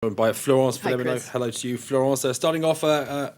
Joined by Florence Hi, VILLEMINOT. Chris. Hello to you, Florence. Starting off a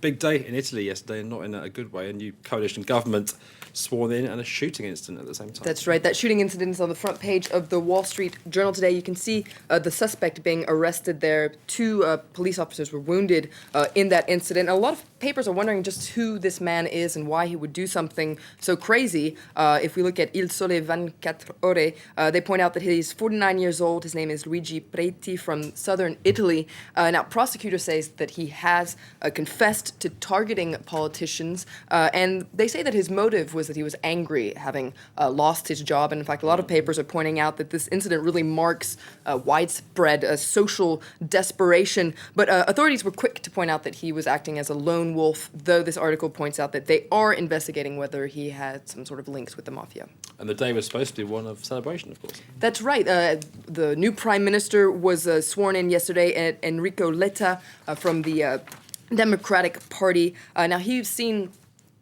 big day in Italy yesterday, and not in a good way. A new coalition government sworn in and a shooting incident at the same time. That's right. That shooting incident is on the front page of the Wall Street Journal today. You can see the suspect being arrested there. Two police officers were wounded in that incident. A lot of papers are wondering just who this man is and why he would do something so crazy. If we look at Il Sole 24 Ore, they point out that he's 49 years old. His name is Luigi Preti from southern Italy. Now, prosecutors say that he has confessed to targeting politicians, and they say that his motive was that he was angry, having lost his job. And in fact, a lot of papers are pointing out that this incident really marks widespread social desperation. But authorities were quick to point out that he was acting as a lone wolf, though this article points out that they are investigating whether he had some sort of links with the mafia. And the day was supposed to be one of celebration, of course. That's right. The new prime minister was sworn in yesterday, Enrico Letta from the Democratic Party. Now, he's seen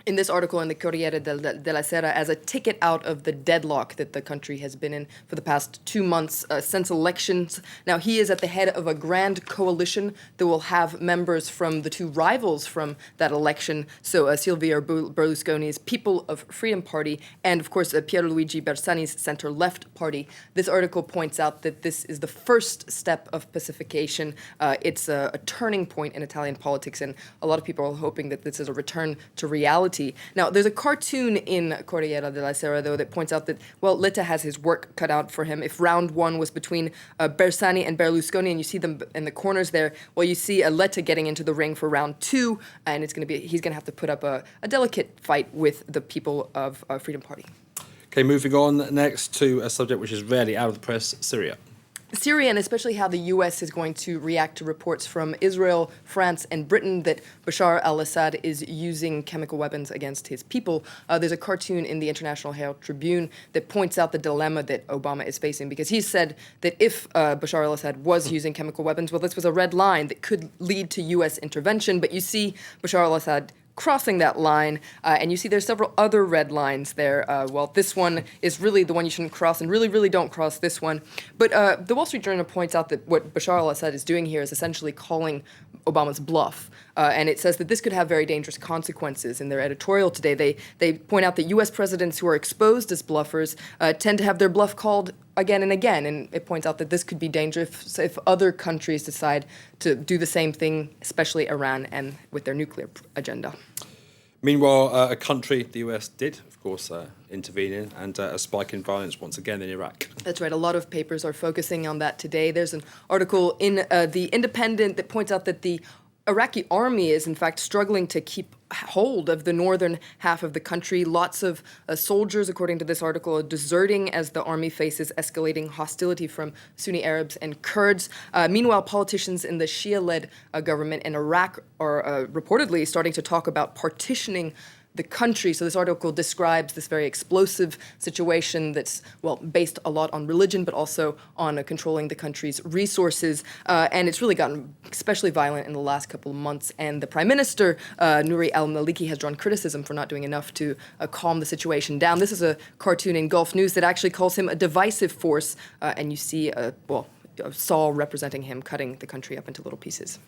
in this article in the Corriere Della Sera as a ticket out of the deadlock that the country has been in for the past 2 months since elections. Now, he is at the head of a grand coalition that will have members from the two rivals from that election, so Silvio Berlusconi's People of Freedom Party and, of course, Pierluigi Bersani's center-left party. This article points out that this is the first step of pacification. It's a turning point in Italian politics, and a lot of people are hoping that this is a return to reality. Now, there's a cartoon in Corriere della Sera, though, that points out that, well, Letta has his work cut out for him. If round one was between Bersani and Berlusconi, and you see them in the corners there, well, you see Letta getting into the ring for round two, and he's going to have to put up a delicate fight with the People of Freedom Party. Okay, moving on next to a subject which is rarely out of the press, Syria. Syria, and especially how the U.S. is going to react to reports from Israel, France, and Britain that Bashar al-Assad is using chemical weapons against his people. There's a cartoon in the International Herald Tribune that points out the dilemma that Obama is facing, because he said that if Bashar al-Assad was using chemical weapons, well, this was a red line that could lead to U.S. intervention. But you see Bashar al-Assad crossing that line, and you see there's several other red lines there. Well, this one is really the one you shouldn't cross, and really don't cross this one. But the Wall Street Journal points out that what Bashar al-Assad is doing here is essentially calling Obama's bluff, and it says that this could have very dangerous consequences. In their editorial today, they point out that U.S. presidents who are exposed as bluffers tend to have their bluff called again and again, and it points out that this could be dangerous if other countries decide to do the same thing, especially Iran and with their nuclear agenda. Meanwhile, a country the US did, of course, intervene in, and a spike in violence once again in Iraq. That's right. A lot of papers are focusing on that today. There's an article in The Independent that points out that the Iraqi army is, in fact, struggling to keep hold of the northern half of the country. Lots of soldiers, according to this article, are deserting as the army faces escalating hostility from Sunni Arabs and Kurds. Meanwhile, politicians in the Shia-led government in Iraq are reportedly starting to talk about partitioning the country. So this article describes this very explosive situation that's, well, based a lot on religion, but also on controlling the country's resources. And it's really gotten especially violent in the last couple of months. And the Prime Minister, Nouri al-Maliki, has drawn criticism for not doing enough to calm the situation down. This is a cartoon in Gulf News that actually calls him a divisive force. And you see, Saul representing him cutting the country up into little pieces.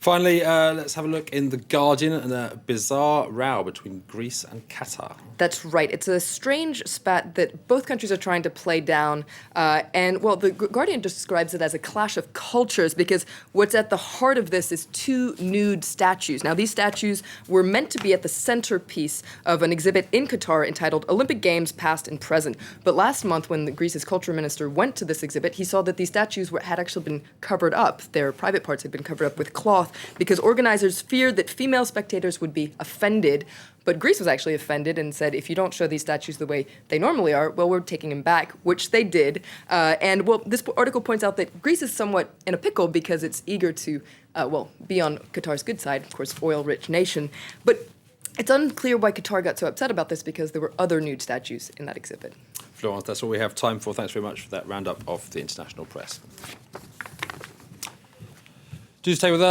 Finally, let's have a look in The Guardian and a bizarre row between Greece and Qatar. That's right. It's a strange spat that both countries are trying to play down. The Guardian describes it as a clash of cultures, because what's at the heart of this is two nude statues. Now, these statues were meant to be at the centerpiece of an exhibit in Qatar entitled Olympic Games Past and Present. But last month, when Greece's culture minister went to this exhibit, he saw that these statues had actually been covered up. Their private parts had been covered up with cloth, because organizers feared that female spectators would be offended. But Greece was actually offended and said, if you don't show these statues the way they normally are, well, we're taking them back, which they did. This article points out that Greece is somewhat in a pickle because it's eager to, be on Qatar's good side, of course, oil-rich nation. But it's unclear why Qatar got so upset about this, because there were other nude statues in that exhibit. Florence, that's all we have time for. Thanks very much for that roundup of the international press. Do stay with us.